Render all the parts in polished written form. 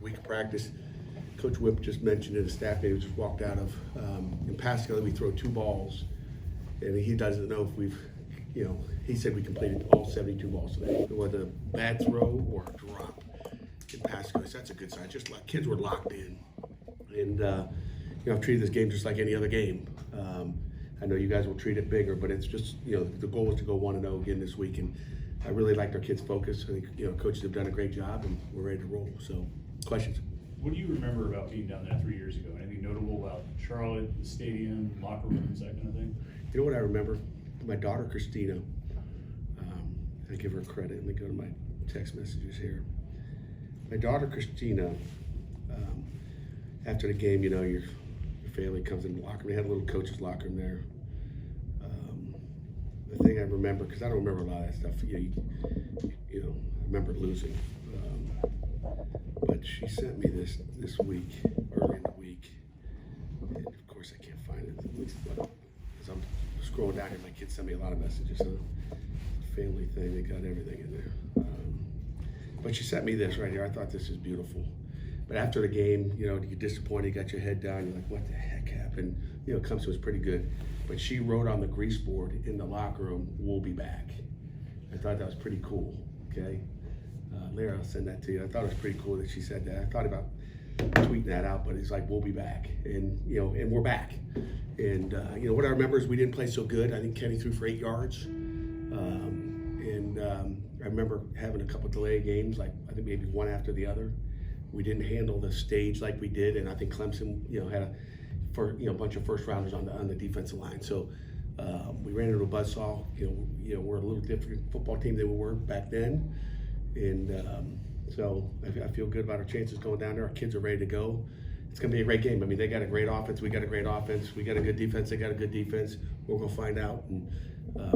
week of practice. Coach Whip just mentioned it, a staff meeting we just walked out of. In Pascal, we throw 2 balls, and he doesn't know if we've, he said we completed all 72 balls today. It wasn't a bad throw or a drop in Pascal. So that's a good sign. Just like kids were locked in. And, I've treated this game just like any other game. I know you guys will treat it bigger, but it's just, the goal is to go 1-0 again this week. And I really liked our kids' focus. I think, coaches have done a great job, and we're ready to roll. So, questions? What do you remember about being down there 3 years ago? Anything notable about Charlotte, the stadium, locker rooms, that kind of thing? You know what I remember? My daughter, Christina, I give her credit. Let me go to my text messages here. My daughter, Christina, after the game, your family comes in the locker room. We had a little coach's locker room there. The thing I remember, because I don't remember a lot of that stuff, I remember losing. But she sent me this week, early in the week, and of course I can't find it. But as I'm scrolling down here, my kids sent me a lot of messages. So family thing, they got everything in there. But she sent me this right here. I thought this is beautiful. But after the game, you're disappointed, you got your head down, you're like, what the heck happened? Clemson was pretty good. But she wrote on the grease board in the locker room, "We'll be back." I thought that was pretty cool, okay? Larry, I'll send that to you. I thought it was pretty cool that she said that. I thought about tweeting that out, but it's like, we'll be back. And, and we're back. And, what I remember is we didn't play so good. I think Kenny threw for 8 yards. I remember having a couple delayed games, like I think maybe one after the other. We didn't handle the stage like we did, and I think Clemson, had a bunch of first rounders on the defensive line. So we ran into a buzzsaw. We're a little different football team than we were back then, and so I feel good about our chances going down there. Our kids are ready to go. It's going to be a great game. I mean, they got a great offense. We got a great offense. We got a good defense. They got a good defense. We're going to find out, and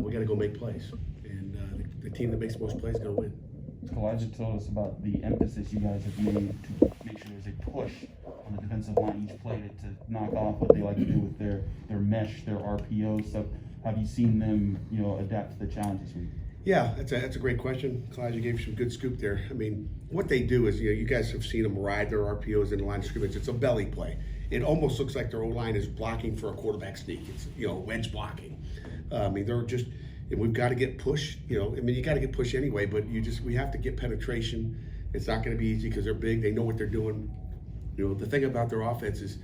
we got to go make plays. And the team that makes the most plays is going to win. Elijah told us about the emphasis you guys have made to make sure there's a push on the defensive line each play to knock off what they like to do with their mesh, their RPO stuff. Have you seen them, adapt to the challenge this week? Yeah, that's a great question. Elijah gave you some good scoop there. I mean, what they do is, you guys have seen them ride their RPOs in the line of scrimmage. It's a belly play. It almost looks like their O-line is blocking for a quarterback sneak. It's, wedge blocking. I mean, they're just, and we've got to get pushed, you got to get pushed anyway, but we have to get penetration. It's not going to be easy because they're big. They know what they're doing. The thing about their offense is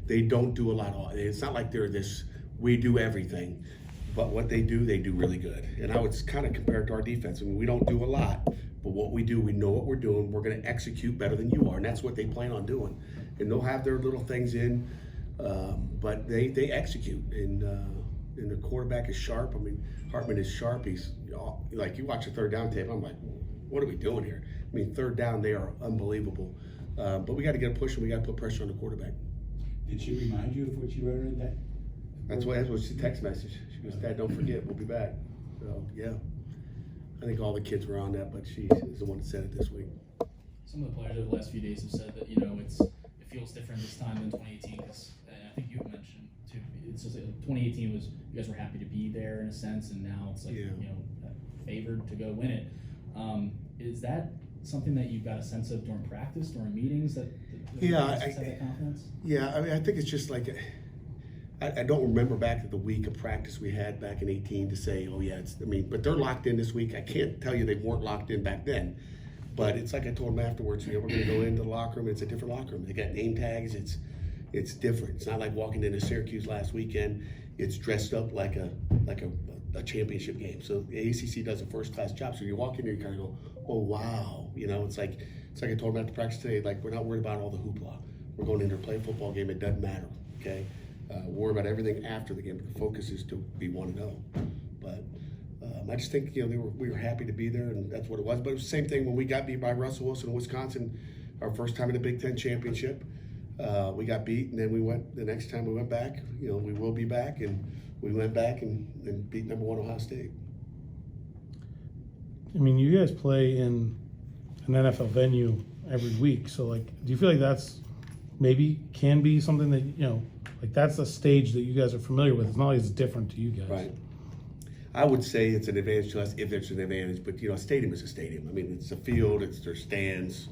they don't do a lot. It's not like they're this, we do everything, but what they do really good. And I would kind of compare it to our defense. I mean, we don't do a lot, but what we do, we know what we're doing. We're going to execute better than you are, and that's what they plan on doing. And they'll have their little things in, but they execute. And the quarterback is sharp. I mean, Hartman is sharp. He's like, you watch the third down tape, I'm like, what are we doing here? I mean, third down, they are unbelievable. But we got to get a push, and we got to put pressure on the quarterback. Did she remind you of what you wrote in that? That's what she text message. She goes, "Dad, don't forget, we'll be back." So yeah, I think all the kids were on that, but she is the one that said it this week. Some of the players over the last few days have said that it feels different this time than 2018 because I think you mentioned too. It's just like 2018 was, you guys were happy to be there in a sense, and now it's like favored to go win it. Is that something that you've got a sense of during practice, during meetings that have that confidence? Yeah, I mean, I think it's just like I don't remember back to the week of practice we had back in 18 to say, oh yeah, but they're locked in this week. I can't tell you they weren't locked in back then, but it's like I told them afterwards, we're going to go into the locker room. It's a different locker room. They got name tags. It's different. It's not like walking into Syracuse last weekend. It's dressed up like a championship game. So the ACC does a first class job. So you walk in there, you kind of go, oh wow, it's like I told them after practice today. Like, we're not worried about all the hoopla. We're going in there to play a football game. It doesn't matter. Okay. Worry about everything after the game, but the focus is to be 1-0. But I just think we were happy to be there, and that's what it was. But it was the same thing when we got beat by Russell Wilson in Wisconsin, our first time in the Big Ten championship. We got beat, and then the next time we went back. We will be back, and we went back and beat number 1 Ohio State. I mean, you guys play in an NFL venue every week, so do you feel like that's maybe can be something that that's a stage that you guys are familiar with? It's not like it's different to you guys. Right. I would say it's an advantage to us if there's an advantage, but a stadium is a stadium. I mean, it's a field, it's their stands.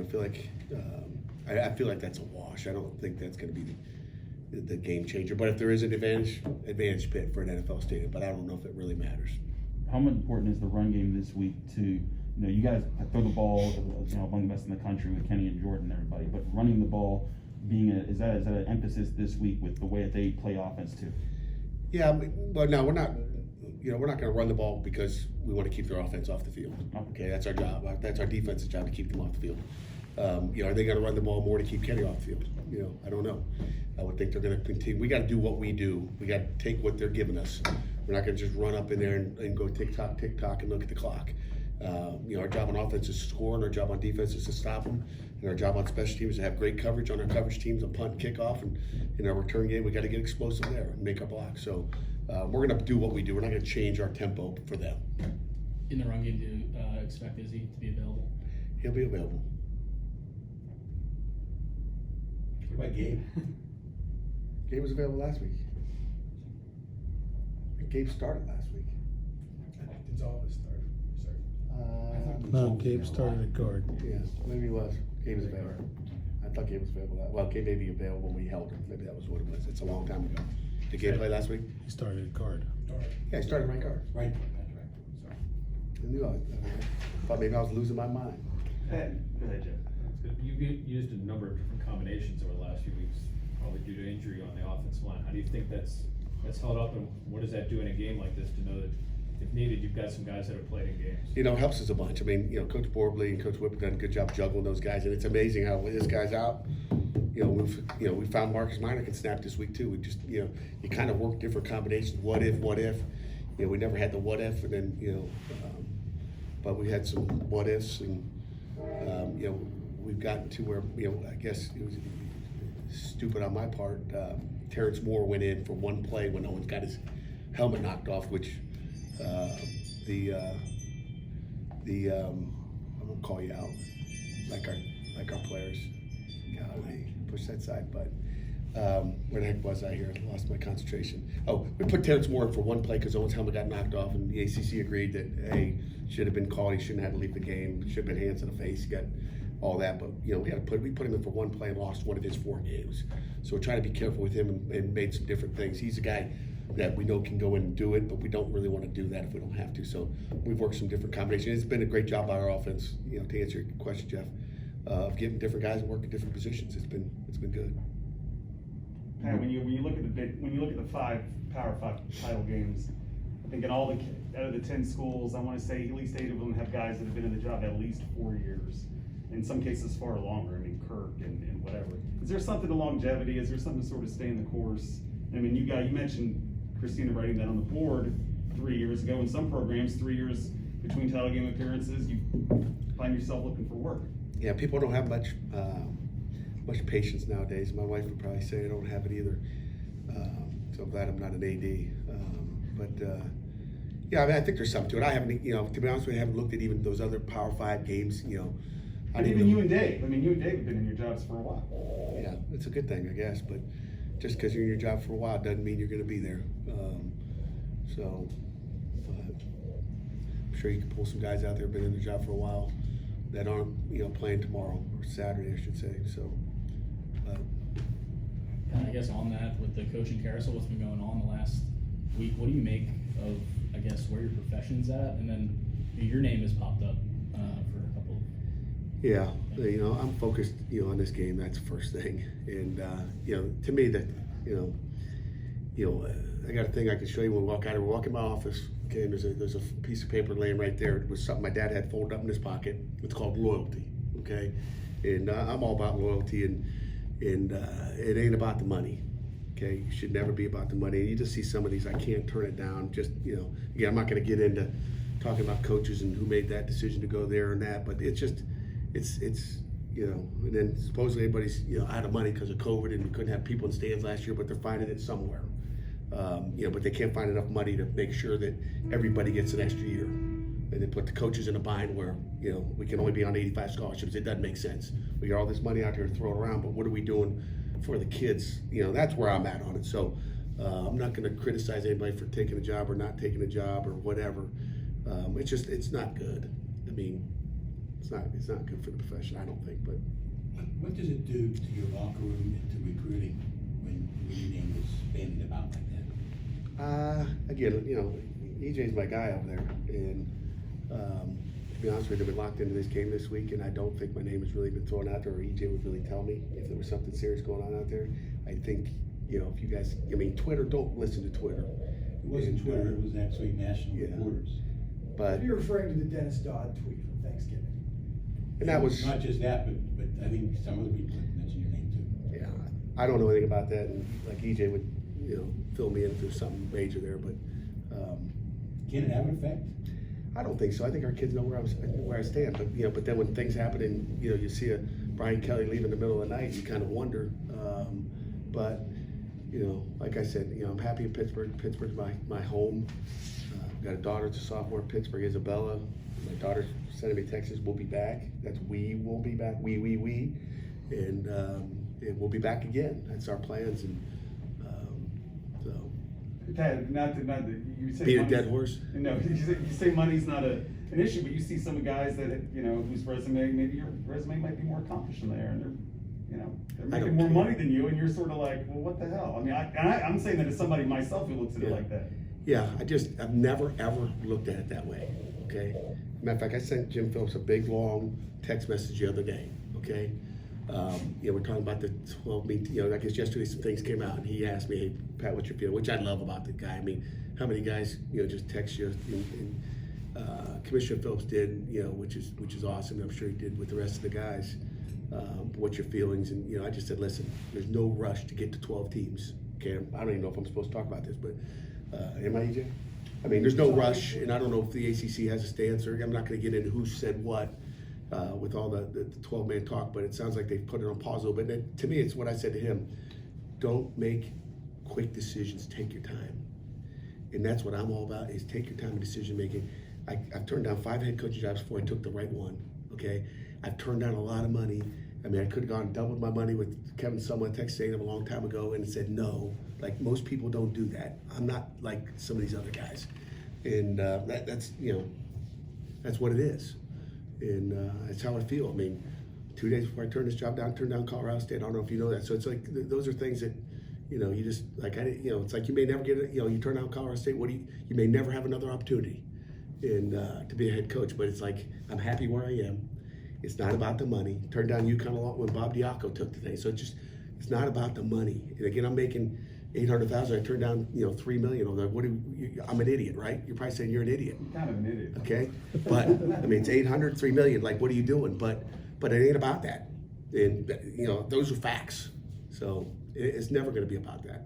feel like I feel like that's a wash. I don't think that's going to be the game changer. But if there is an advantage Pitt for an NFL stadium. But I don't know if it really matters. How important is the run game this week to, you guys throw the ball, among the best in the country with Kenny and Jordan and everybody, but running the ball is that an emphasis this week with the way that they play offense too? Yeah, but no, we're not. We're not going to run the ball because we want to keep their offense off the field. Okay, that's our job. That's our defense's job to keep them off the field. Are they going to run the ball more to keep Kenny off the field? I don't know. I would think they're going to continue. We got to do what we do. We got to take what they're giving us. We're not going to just run up in there and go tick tock, and look at the clock. Our job on offense is to score, and our job on defense is to stop them. And our job on special teams is to have great coverage on our coverage teams, on punt, kickoff, and in our return game, we got to get explosive there and make our blocks. So we're going to do what we do. We're not going to change our tempo for them. In the run game, do you expect Izzy to be available? He'll be available. What about Gabe? Gabe was available last week. I think Gabe started last week. It's always started. No, Gabe started at guard. Yeah, maybe he was. Gabe was available. I thought Gabe was available. Well, Gabe may be available when we held him. Maybe that was what it was. It's a long time ago. Did Gabe play last week? He started at guard. Yeah, he started right guard. Right, sorry. I knew I thought maybe I was losing my mind. Go ahead, Jeff. You've used a number of different combinations over the last few weeks, probably due to injury on the offensive line. How do you think that's held up, and what does that do in a game like this to know that if needed, you've got some guys that have played in games? It helps us a bunch. I mean, Coach Borbley and Coach Whip have done a good job juggling those guys, and it's amazing how when this guy's out, we found Marcus Minor can snap this week too. We just, you kind of work different combinations. What if? We never had the what if, and then but we had some what ifs, and we've gotten to where I guess it was stupid on my part. Terrence Moore went in for one play when no one's got his helmet knocked off, which. I'm gonna call you out, like our players. Golly, push that side button. Where the heck was I here? I lost my concentration. Oh, we put Terrence Moore in for one play because Owen's helmet got knocked off, and the ACC agreed that should have been called. He shouldn't have to leave the game. Should have been hands in the face. He got all that, but we put him in for one play and lost one of his 4 games. So we're trying to be careful with him and made some different things. He's a guy that we know can go in and do it, but we don't really want to do that if we don't have to. So we've worked some different combinations. It's been a great job by our offense, to answer your question, Jeff, of getting different guys and working different positions. It's been good. Pat, when you look at the 5 Power 5 title games, I think out of the 10 schools, I want to say at least 8 of them have guys that have been in the job at least 4 years. In some cases, far longer. I mean, Kirk and whatever. Is there something to longevity? Is there something to sort of stay in the course? I mean, you mentioned Christina writing that on the board 3 years ago. In some programs, 3 years between title game appearances, you find yourself looking for work. Yeah, people don't have much patience nowadays. My wife would probably say I don't have it either. So I'm glad I'm not an AD. Yeah, I mean, I think there's something to it. I haven't, to be honest with you, I haven't looked at even those other Power 5 games. And even you and Dave. I mean, you and Dave have been in your jobs for a while. Yeah, it's a good thing, I guess. But just because you're in your job for a while doesn't mean you're going to be there. I'm sure you can pull some guys out there who've been in their job for a while that aren't, playing tomorrow or Saturday, I should say. So. And I guess on that, with the coaching carousel, what's been going on the last week, what do you make of, I guess, where your profession's at? And then your name has popped up for a couple of... Yeah, I'm focused, on this game. That's the first thing. And, to me, that, I got a thing I can show you when we walk out here. We walk in my office, okay, and there's a piece of paper laying right there. It was something my dad had folded up in his pocket. It's called loyalty, okay? And I'm all about loyalty, and it ain't about the money, okay? It should never be about the money. And you just see some of these, I can't turn it down. Just, again, I'm not going to get into talking about coaches and who made that decision to go there and that, but it's just, it's and then supposedly everybody's, out of money because of COVID and we couldn't have people in stands last year, but they're finding it somewhere. But they can't find enough money to make sure that everybody gets an extra year. And they put the coaches in a bind where, we can only be on 85 scholarships. It doesn't make sense. We got all this money out here to throw around, but what are we doing for the kids? That's where I'm at on it. So I'm not going to criticize anybody for taking a job or not taking a job or whatever. It's not good. I mean, It's not good for the profession, I don't think, but. What does it do to your locker room and to recruiting when your name is bandied about like that? Again, EJ's my guy over there, and to be honest with you, I've been locked into this game this week, and I don't think my name has really been thrown out there, or EJ would really tell me if there was something serious going on out there. I think, if you guys, Twitter, don't listen to Twitter. It wasn't Twitter, it was actually national reporters. But You're referring to the Dennis Dodd tweet from Thanksgiving. and that was Not just that, but I think some other people mentioned your name too. yeah. I don't know anything about that, and like EJ would, fill me in if there's something major there, but. Can it have an effect? I don't think so. I think our kids know where I stand. But then when things happen and you see a Brian Kelly leave in the middle of the night, you kind of wonder. But like I said, I'm happy in Pittsburgh. Pittsburgh's my home. I've got a daughter that's a sophomore in Pittsburgh, Isabella. My daughter's sending me texts. We'll be back. That's we will be back. We, and we'll be back again. That's our plans. And so. Tad, not to you say Beat a money's- dead horse? No, you say money's not an issue, but you see some guys that whose resume, maybe your resume might be more accomplished than they are, and they're I making don't more care. money than you, and you're sort of like, well, what the hell? I mean, I'm saying that as somebody myself who looks at it Yeah. like that. Yeah, I've never ever looked at it that way, okay? Matter of fact, I sent Jim Phillips a big, long text message the other day, okay? We're talking about the 12 meet, I guess yesterday some things came out and he asked me, hey, Pat, what's your feeling? Which I love about the guy. I mean, how many guys, just text you and Commissioner Phillips did, which is awesome. I'm sure he did with the rest of the guys. What's your feelings? And, I just said, listen, there's no rush to get to 12 teams, okay? I don't even know if I'm supposed to talk about this, but am I, EJ? I mean, there's no rush, and I don't know if the ACC has a stance, or I'm not gonna get into who said what with all the 12-man talk, but it sounds like they've put it on pause a little bit. And to me, it's what I said to him, don't make quick decisions, take your time. And that's what I'm all about, is take your time in decision making. I've turned down 5 head coaching jobs before I took the right one, okay? I've turned down a lot of money. I mean, I could have gone and doubled my money with Kevin Sumlin, Texas A&M a long time ago, and said no. Like, most people don't do that. I'm not like some of these other guys. And that's what it is. And that's how I feel. I mean, 2 days before I turned this job down, I turned down Colorado State. I don't know if you know that. So it's like, those are things that, you just, like, it's like you may never get it, you turn down Colorado State, you may never have another opportunity to be a head coach. But it's like, I'm happy where I am. It's not about the money. Turned down UConn a lot when Bob Diaco took the thing. So it's not about the money. And again, I'm making $800,000. I turned down, $3 million. I'm an idiot, right? You're probably saying you're an idiot. I'm kind of an idiot. Okay, but I mean, it's 800, 3 million. Like, what are you doing? But it ain't about that. And those are facts. So it's never going to be about that.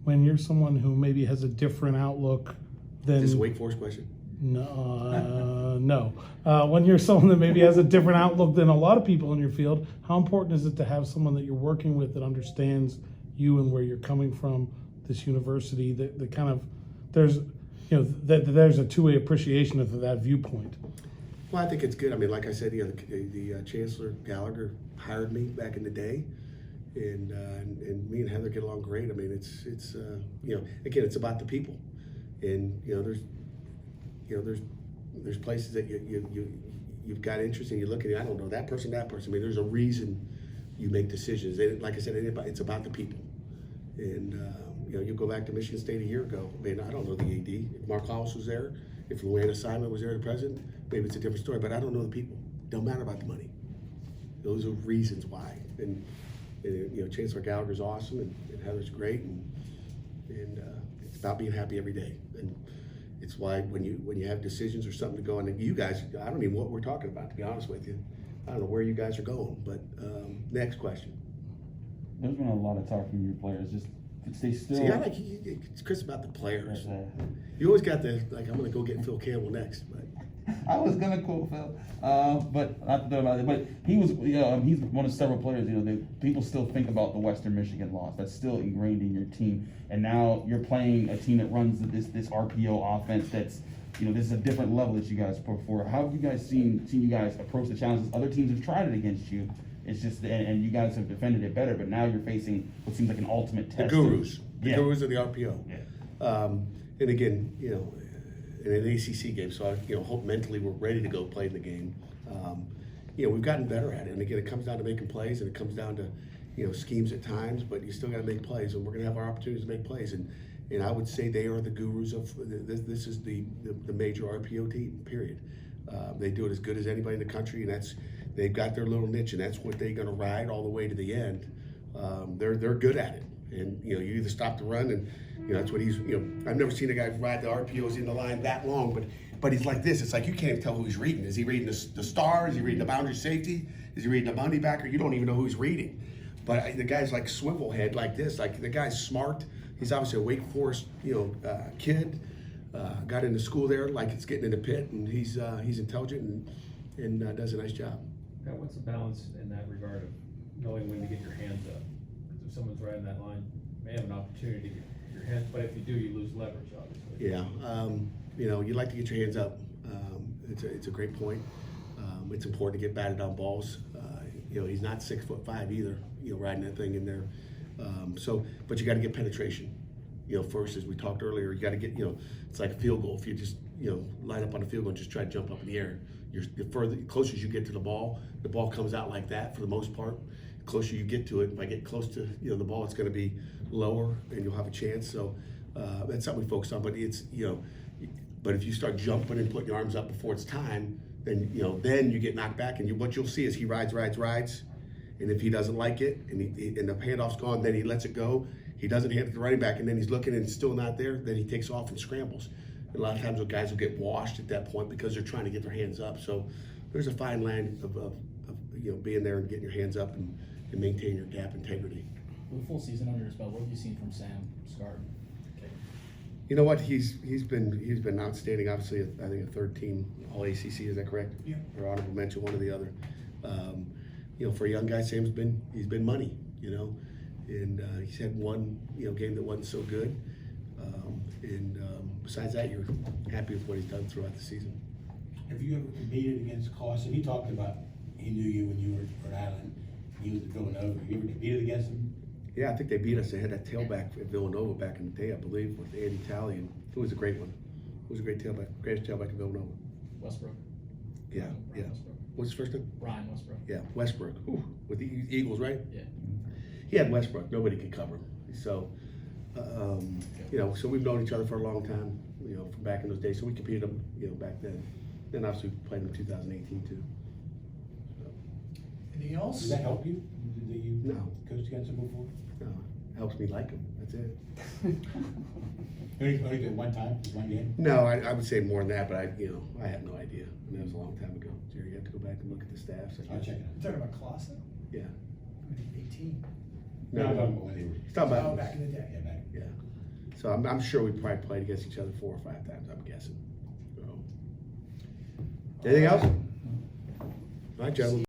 When you're someone who maybe has a different outlook than Is this a Wake Forest question? No. When you're someone that maybe has a different outlook than a lot of people in your field, how important is it to have someone that you're working with that understands you and where you're coming from, this university, that kind of, there's a two-way appreciation of that viewpoint? Well, I think it's good. I mean, like I said, the Chancellor Gallagher hired me back in the day, and me and Heather get along great. I mean, it's again, it's about the people, and there's places that you've got interest in. You look at it, I don't know that person. I mean, there's a reason you make decisions. And like I said, it's about the people. And you go back to Michigan State a year ago. I mean, I don't know the AD. If Mark Hollis was there, if Luann Simon was there, the president, maybe it's a different story. But I don't know the people. Don't matter about the money. Those are reasons why. And Chancellor Gallagher's awesome, and Heather's great, and it's about being happy every day. And it's why when you have decisions or something to go on, and you guys, I don't even know what we're talking about, to be honest with you. I don't know where you guys are going, but next question. There's been a lot of talk from your players. Just stay still. See, I like it's Chris about the players. You always got the like, I'm gonna go get Phil Campbell next, but I was gonna quote Phil, but not to know about it. But he was, he's one of several players. People still think about the Western Michigan loss. That's still ingrained in your team. And now you're playing a team that runs this RPO offense. That's, this is a different level that you guys put forward. How have you guys seen you guys approach the challenges? Other teams have tried it against you. It's just, and you guys have defended it better. But now you're facing what seems like an ultimate test. the gurus of the RPO. Yeah. And again, in an ACC game, so I hope mentally we're ready to go play the game. we've gotten better at it. And again, it comes down to making plays, and it comes down to, schemes at times, but you still got to make plays, and we're going to have our opportunities to make plays. And I would say they are the gurus of this. This is the major RPO team. Period. They do it as good as anybody in the country, and they've got their little niche, and that's what they're going to ride all the way to the end. They're good at it, and you either stop the run, and that's what he's. I've never seen a guy ride the RPOs in the line that long, but he's like this. It's like you can't even tell who he's reading. Is he reading the star? Is he reading the boundary safety? Is he reading the money backer? You don't even know who he's reading. But the guy's like swivel head like this. Like the guy's smart. He's obviously a Wake Forest, kid. Got into school there, like it's getting into Pitt, and he's intelligent and does a nice job. Pat, what's the balance in that regard of knowing when to get your hands up? Because if someone's riding that line, you may have an opportunity to get your hands, but if you do, you lose leverage, obviously. Yeah, you like to get your hands up. It's a great point. It's important to get batted down balls. He's not 6'5" either. Riding that thing in there. But you got to get penetration. First, as we talked earlier, you got to get. It's like a field goal. If you just line up on a field goal and just try to jump up in the air, the closer you get to the ball comes out like that for the most part. The closer you get to it, if I get close to the ball, it's going to be lower, and you'll have a chance. So that's something we focus on. But it's but if you start jumping and putting your arms up before it's time, then you get knocked back, and what you'll see is he rides, and if he doesn't like it, and the handoff's gone, then he lets it go. He doesn't hand it to the running back, and then he's looking and it's still not there. Then he takes off and scrambles. And a lot of times, the guys will get washed at that point because they're trying to get their hands up. So there's a fine line of being there and getting your hands up and maintain your gap integrity. With a full season under his belt, what have you seen from Sam Scott? You know what? He's been outstanding. Obviously, I think a third team All ACC. Is that correct? Yeah. Or honorable mention, one or the other. For a young guy, Sam's been money. And he's had one game that wasn't so good. Besides that, you're happy with what he's done throughout the season. Have you ever competed against Carson? He talked about he knew you when you were at Rhode Island. He was at Villanova. Have you ever competed against him? Yeah, I think they beat us. They had that tailback at Villanova back in the day, I believe, with Andy Talley, and it was a great one. It was a great tailback, greatest tailback at Villanova. Westbrook. Yeah, Ryan yeah. Westbrook. What's his first name? Ryan Westbrook. Yeah, Westbrook. Ooh, with the Eagles, right? Yeah. He had Westbrook. Nobody could cover him. So, so we've known each other for a long time, from back in those days. So we competed, back then. Then obviously we played in 2018 too. Anything else? Did that help you? Did you No. coach against him before? No, it helps me like him. That's it. Only did one time, just one game? No, I would say more than that, but I have no idea. That was a long time ago. Jerry, you have to go back and look at the staffs. I'll check it You talking about Clausen? Yeah. 18. out. No, I'm talking about when they were. He's talking Oh, about. back in the day. Yeah, back. Yeah. So I'm sure we probably played against each other 4 or 5 times, I'm guessing. So. Anything else? All right, gentlemen.